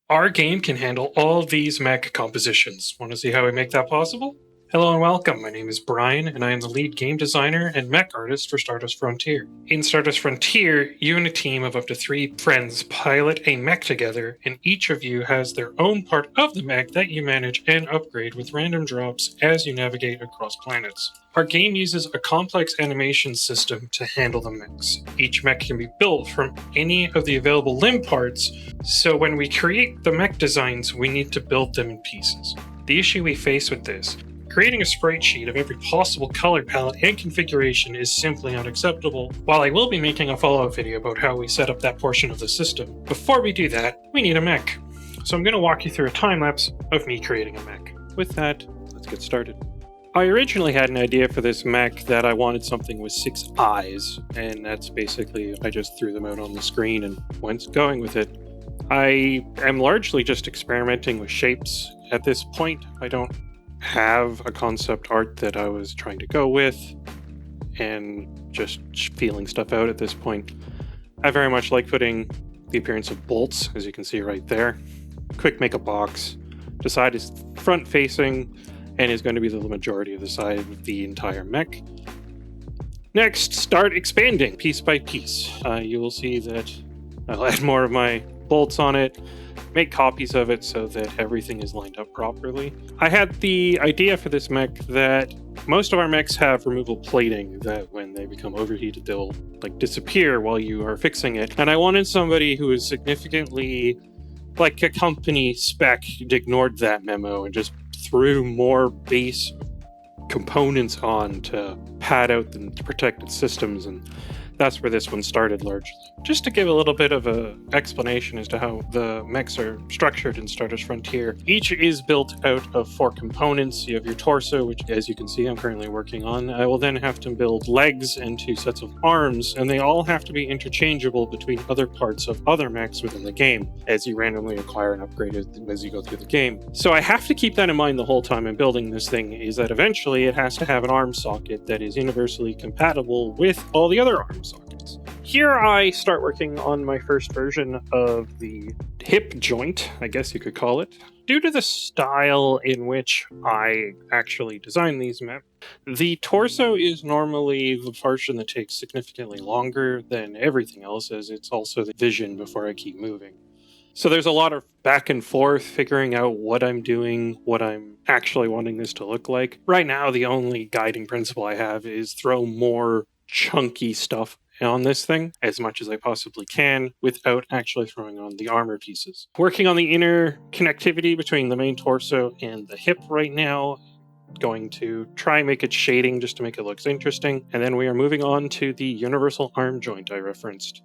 Our game can handle all these mech compositions. Want to see how we make that possible? Hello and welcome. My name is Brian, and I am the lead game designer and mech artist for Stardust Frontier. In Stardust Frontier, you and a team of up to 3 friends pilot a mech together, and each of you has their own part of the mech that you manage and upgrade with random drops as you navigate across planets. Our game uses a complex animation system to handle the mechs. Each mech can be built from any of the available limb parts, so when we create the mech designs, we need to build them in pieces. The issue we face with this: creating a sprite sheet of every possible color palette and configuration is simply unacceptable. While I will be making a follow-up video about how we set up that portion of the system, before we do that, we need a mech. So I'm going to walk you through a time-lapse of me creating a mech. With that, let's get started. I originally had an idea for this mech that I wanted something with 6 eyes, and that's basically, I just threw them out on the screen and went going with it. I am largely just experimenting with shapes at this point. I don't have a concept art that I was trying to go with, and just feeling stuff out at this point. I very much like putting the appearance of bolts, as you can see right there. Quick make a box. The side is front facing and is going to be the majority of the side of the entire mech. Next, start expanding piece by piece. You will see that I'll add more of my bolts on it, make copies of it so that everything is lined up properly. I had the idea for this mech that most of our mechs have removable plating that when they become overheated, they'll disappear while you are fixing it. And I wanted somebody who is significantly like a company spec ignored that memo and just threw more base components on to pad out the protected systems, and that's where this one started largely. Just to give a little bit of an explanation as to how the mechs are structured in Stardust Frontier, each is built out of 4 components. You have your torso, which, as you can see, I'm currently working on. I will then have to build legs and 2 sets of arms, and they all have to be interchangeable between other parts of other mechs within the game, as you randomly acquire and upgrade it as you go through the game. So I have to keep that in mind the whole time I'm building this thing, is that eventually it has to have an arm socket that is universally compatible with all the other arm sockets. Here I start working on my first version of the hip joint, I guess you could call it. Due to the style in which I actually design these mechs, the torso is normally the portion that takes significantly longer than everything else, as it's also the vision before I keep moving. So there's a lot of back and forth figuring out what I'm doing, what I'm actually wanting this to look like. Right now, the only guiding principle I have is throw more chunky stuff on this thing as much as I possibly can without actually throwing on the armor pieces. Working on the inner connectivity between the main torso and the hip right now. Going to try and make it shading just to make it look interesting. And then we are moving on to the universal arm joint I referenced.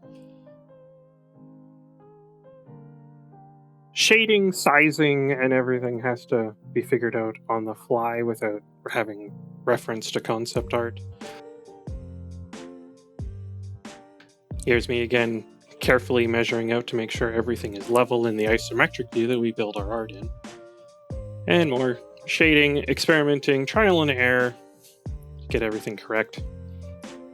Shading, sizing, and everything has to be figured out on the fly without having reference to concept art. Here's me again, carefully measuring out to make sure everything is level in the isometric view that we build our art in. And more shading, experimenting, trial and error, get everything correct.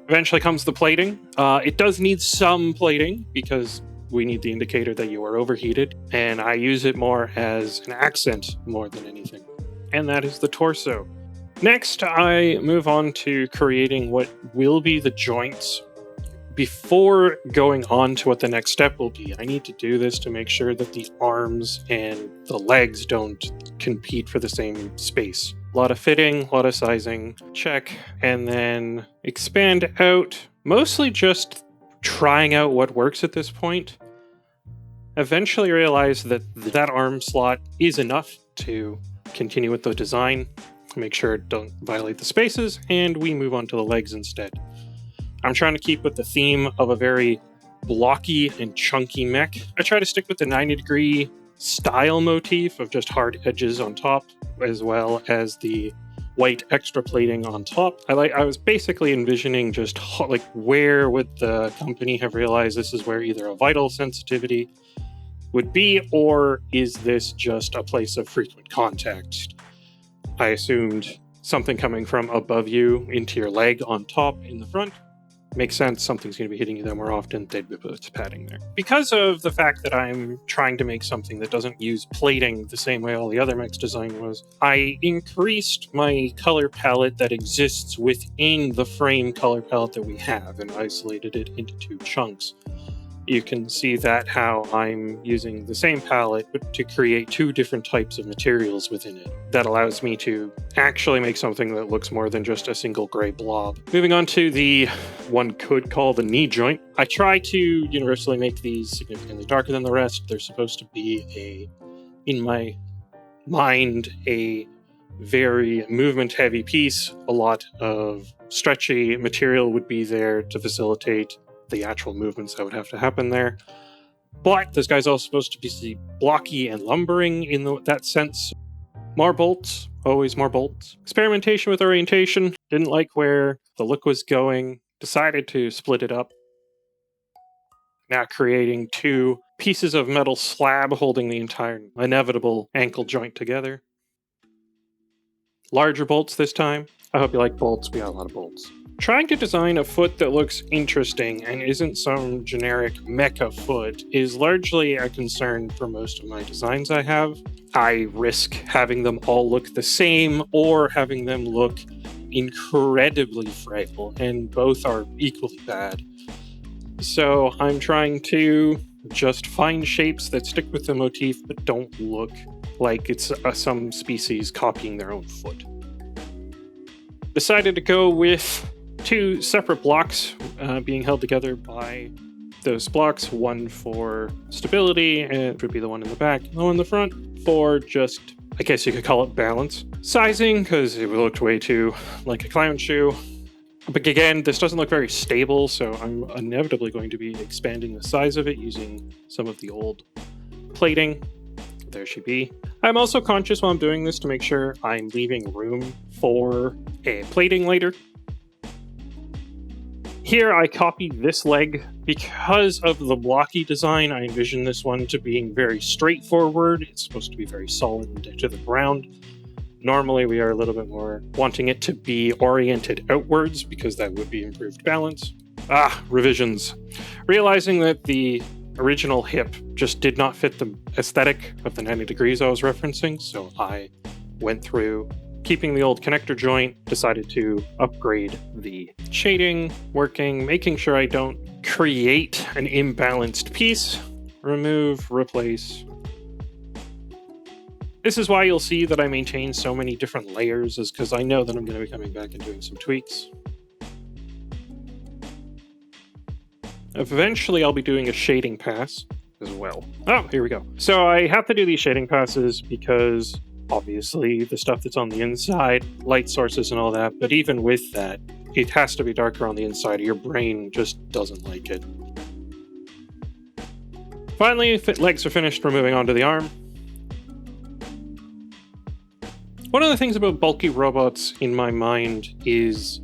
Eventually comes the plating. It does need some plating because we need the indicator that you are overheated, and I use it more as an accent more than anything. And that is the torso. Next, I move on to creating what will be the joints. Before going on to what the next step will be, I need to do this to make sure that the arms and the legs don't compete for the same space. A lot of fitting, a lot of sizing, check, and then expand out, mostly just trying out what works at this point. Eventually realize that that arm slot is enough to continue with the design, make sure it don't violate the spaces, and we move on to the legs instead. I'm trying to keep with the theme of a very blocky and chunky mech. I try to stick with the 90-degree style motif of just hard edges on top, as well as the white extra plating on top. I was basically envisioning just where would the company have realized this is where either a vital sensitivity would be, or is this just a place of frequent contact? I assumed something coming from above you into your leg on top in the front, makes sense. Something's going to be hitting you there more often. They'd be put padding there. Because of the fact that I'm trying to make something that doesn't use plating the same way all the other Mechs design was, I increased my color palette that exists within the frame color palette that we have and isolated it into 2 chunks. You can see that how I'm using the same palette but to create 2 different types of materials within it. That allows me to actually make something that looks more than just a single gray blob. Moving on to the one could call the knee joint. I try to universally make these significantly darker than the rest. They're supposed to be in my mind, a very movement heavy piece. A lot of stretchy material would be there to facilitate the actual movements that would have to happen there. But this guy's also supposed to be blocky and lumbering in that sense. More bolts, always more bolts. Experimentation with orientation, didn't like where the look was going, decided to split it up. Now creating 2 pieces of metal slab holding the entire inevitable ankle joint together. Larger bolts this time. I hope you like bolts, we got a lot of bolts. Trying to design a foot that looks interesting and isn't some generic mecha foot is largely a concern for most of my designs I have. I risk having them all look the same or having them look incredibly frail, and both are equally bad. So I'm trying to just find shapes that stick with the motif but don't look like it's some species copying their own foot. Decided to go with 2 separate blocks being held together by those blocks, one for stability, and it would be the one in the back, and the one in the front for just, I guess you could call it balance. Sizing, because it looked way too like a clown shoe. But again, this doesn't look very stable, so I'm inevitably going to be expanding the size of it using some of the old plating. There she be. I'm also conscious while I'm doing this to make sure I'm leaving room for a plating later. Here I copied this leg. Because of the blocky design, I envision this one to being very straightforward. It's supposed to be very solid and to the ground. Normally we are a little bit more wanting it to be oriented outwards because that would be improved balance. Revisions. Realizing that the original hip just did not fit the aesthetic of the 90 degrees I was referencing, so I went through keeping the old connector joint, decided to upgrade the shading, working, making sure I don't create an imbalanced piece. Remove, replace. This is why you'll see that I maintain so many different layers, is because I know that I'm going to be coming back and doing some tweaks. Eventually I'll be doing a shading pass as well. Oh, here we go. So I have to do these shading passes because obviously the stuff that's on the inside, light sources and all that, but even with that, it has to be darker on the inside or your brain just doesn't like it. Finally, legs are finished, we're moving on to the arm. One of the things about bulky robots in my mind is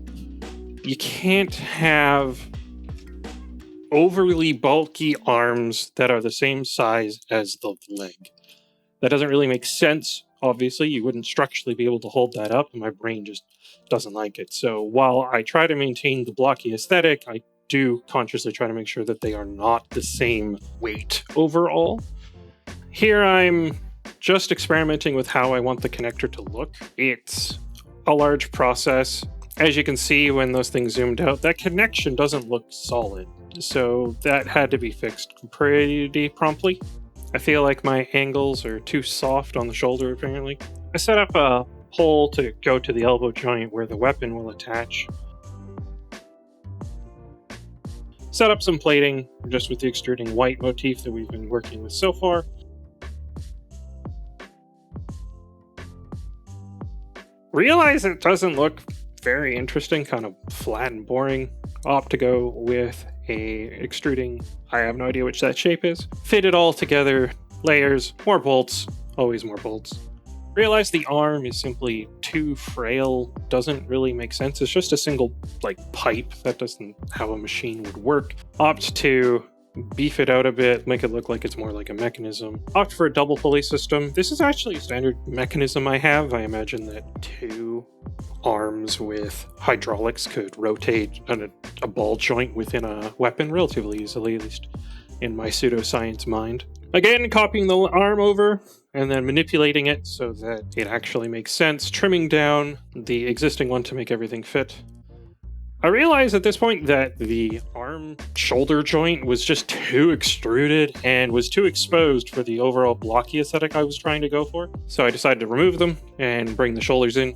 you can't have overly bulky arms that are the same size as the leg. That doesn't really make sense. Obviously, you wouldn't structurally be able to hold that up, and my brain just doesn't like it. So while I try to maintain the blocky aesthetic, I do consciously try to make sure that they are not the same weight overall. Here I'm just experimenting with how I want the connector to look. It's a large process. As you can see when those things zoomed out, that connection doesn't look solid. So that had to be fixed pretty promptly. I feel like my angles are too soft on the shoulder, apparently. I set up a hole to go to the elbow joint where the weapon will attach. Set up some plating, just with the extruding white motif that we've been working with so far. Realize it doesn't look very interesting, kind of flat and boring. Opt to go with a extruding, I have no idea which that shape is. Fit it all together, layers, more bolts, always more bolts. Realize the arm is simply too frail, doesn't really make sense. It's just a single pipe. That doesn't how a machine would work. Opt to beef it out a bit, make it look like it's more like a mechanism. Opt for a double pulley system. This is actually a standard mechanism I have. I imagine that 2 arms with hydraulics could rotate a ball joint within a weapon relatively easily, at least in my pseudoscience mind. Again, copying the arm over and then manipulating it so that it actually makes sense, trimming down the existing one to make everything fit. I realized at this point that the arm shoulder joint was just too extruded and was too exposed for the overall blocky aesthetic I was trying to go for. So I decided to remove them and bring the shoulders in.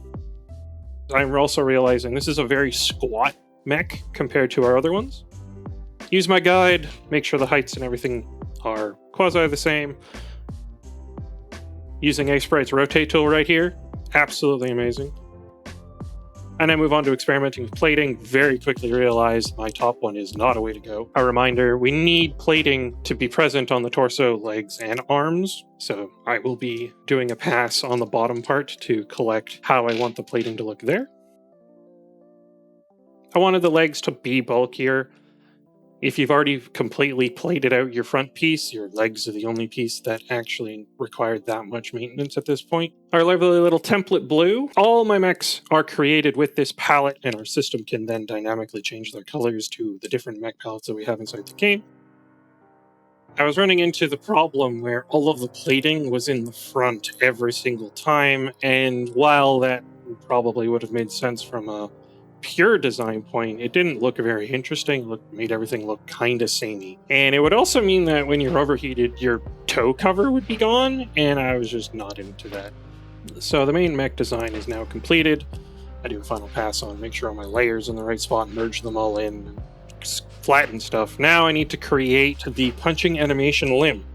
I'm also realizing this is a very squat mech compared to our other ones. Use my guide, make sure the heights and everything are quasi the same. Using Ace-Sprite's rotate tool right here, absolutely amazing. And I move on to experimenting with plating. Very quickly realized my top one is not a way to go. A reminder, we need plating to be present on the torso, legs, and arms. So I will be doing a pass on the bottom part to collect how I want the plating to look there. I wanted the legs to be bulkier. If you've already completely plated out your front piece, your legs are the only piece that actually required that much maintenance at this point. Our lovely little template blue. All my mechs are created with this palette, and our system can then dynamically change their colors to the different mech palettes that we have inside the game. I was running into the problem where all of the plating was in the front every single time, and while that probably would have made sense from a pure design point, it didn't look very interesting. It made everything look kind of samey. And it would also mean that when you're overheated, your toe cover would be gone, and I was just not into that. So the main mech design is now completed. I do a final pass on, make sure all my layers in the right spot, merge them all in, flatten stuff. Now I need to create the punching animation limb,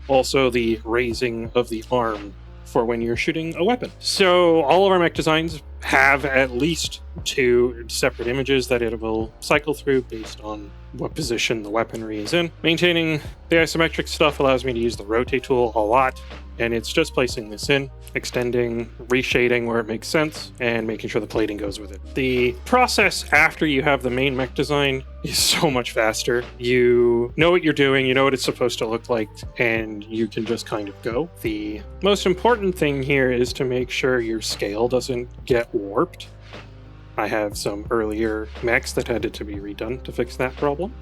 also the raising of the arm for when you're shooting a weapon. So all of our mech designs have at least 2 separate images that it will cycle through based on what position the weaponry is in. Maintaining the isometric stuff allows me to use the rotate tool a lot, and it's just placing this in, extending, reshading where it makes sense, and making sure the plating goes with it. The process after you have the main mech design is so much faster. You know what you're doing, you know what it's supposed to look like, and you can just kind of go. The most important thing here is to make sure your scale doesn't get warped. I have some earlier mechs that had to be redone to fix that problem.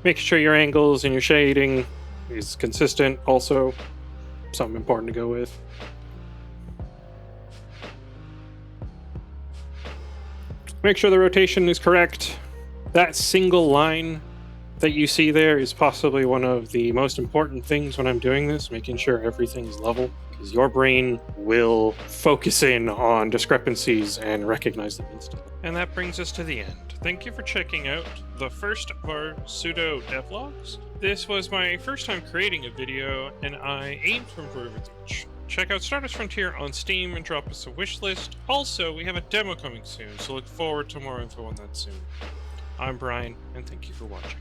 Make sure your angles and your shading is consistent, also something important to go with. Make sure the rotation is correct. That single line that you see there is possibly one of the most important things when I'm doing this, making sure everything is level, because your brain will focus in on discrepancies and recognize them instantly. And that brings us to the end. Thank you for checking out the first of our pseudo devlogs. This was my first time creating a video, and I aim to improve with each. Check out Stardust Frontier on Steam and drop us a wish list. Also, we have a demo coming soon, so look forward to more info on that soon. I'm Brian, and thank you for watching.